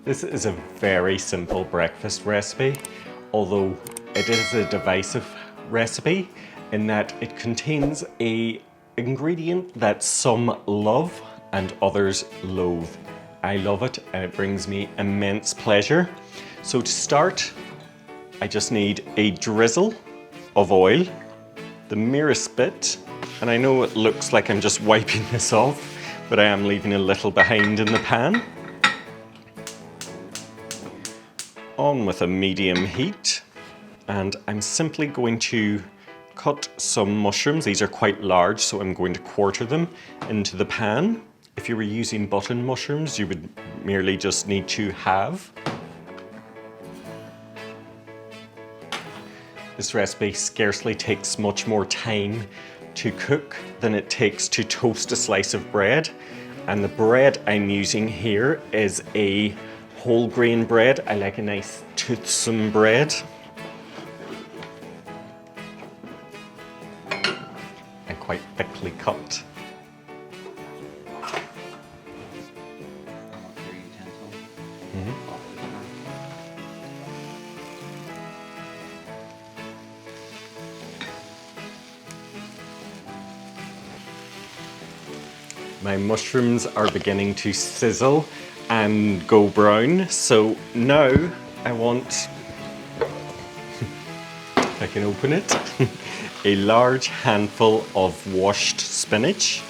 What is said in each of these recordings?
This is a very simple breakfast recipe, although it is a divisive recipe in that it contains an ingredient that some love and others loathe. I love it and it brings me immense pleasure. So to start, I just need a drizzle of oil, the merest bit, and I know it looks like I'm just wiping this off, but I am leaving a little behind in the pan. On with a medium heat, and I'm simply going to cut some mushrooms. These are quite large, so I'm going to quarter them into the pan. If you were using button mushrooms, you would merely just need to halve. This recipe scarcely takes much more time to cook than it takes to toast a slice of bread. And the bread I'm using here is a whole grain bread. I like a nice toothsome bread. And quite thickly cut. My mushrooms are beginning to sizzle and go brown, so now I want, if I can open it, a large handful of washed spinach.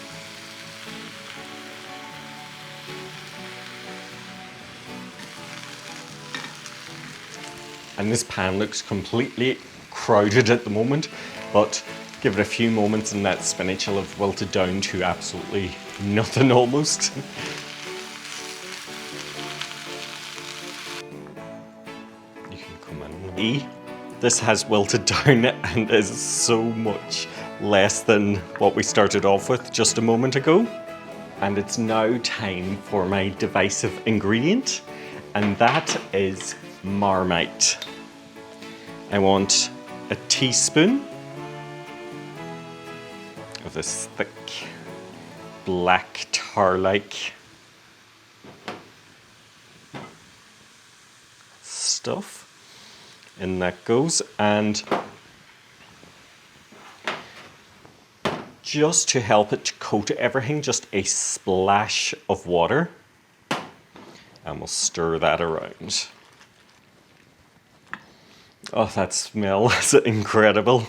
And this pan looks completely crowded at the moment, but give it a few moments and that spinach will have wilted down to absolutely nothing almost. You can come in. This has wilted down and is so much less than what we started off with just a moment ago. And it's now time for my divisive ingredient, and that is Marmite. I want a teaspoon of this thick black tar-like stuff. In that goes, and just to help it to coat everything, just a splash of water, and we'll stir that around. Oh, that smell is incredible.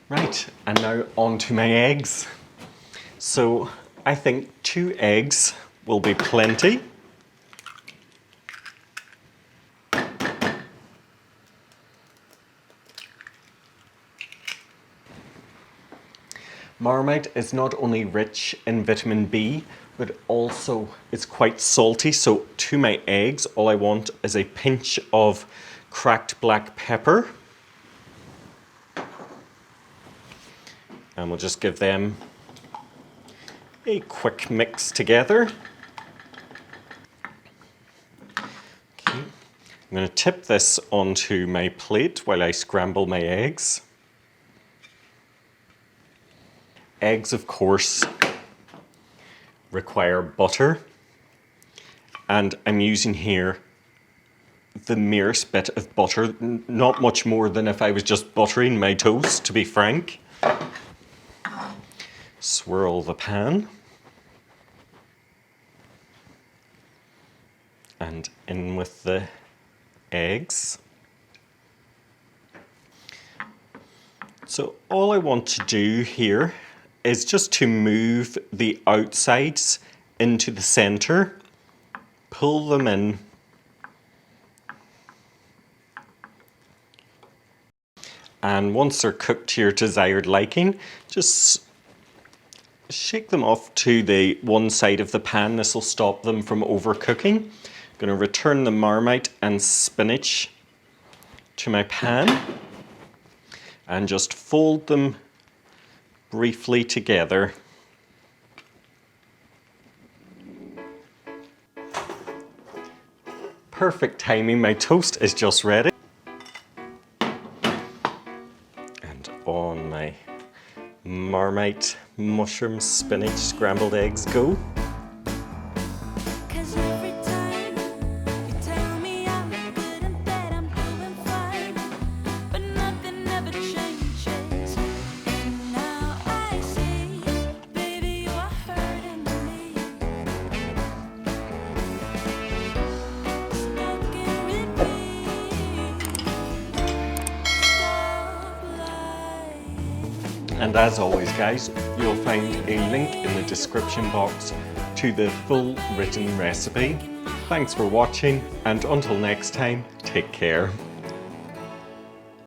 Right, and now on to my eggs. So I think 2 eggs will be plenty. Marmite is not only rich in vitamin B, but also it's quite salty. So to my eggs, all I want is a pinch of cracked black pepper. And we'll just give them a quick mix together. Okay. I'm going to tip this onto my plate while I scramble my eggs. Eggs, of course, require butter, and I'm using here the merest bit of butter, not much more than if I was just buttering my toast, to be frank. Swirl the pan and in with the eggs. So all I want to do here is just to move the outsides into the center, pull them in, and once they're cooked to your desired liking, just shake them off to the one side of the pan. This will stop them from overcooking. I'm going to return the Marmite and spinach to my pan and just fold them briefly together. Perfect timing, my toast is just ready. And on my Marmite mushroom spinach scrambled eggs go. And as always guys, you'll find a link in the description box to the full written recipe. Thanks for watching, and until next time, take care.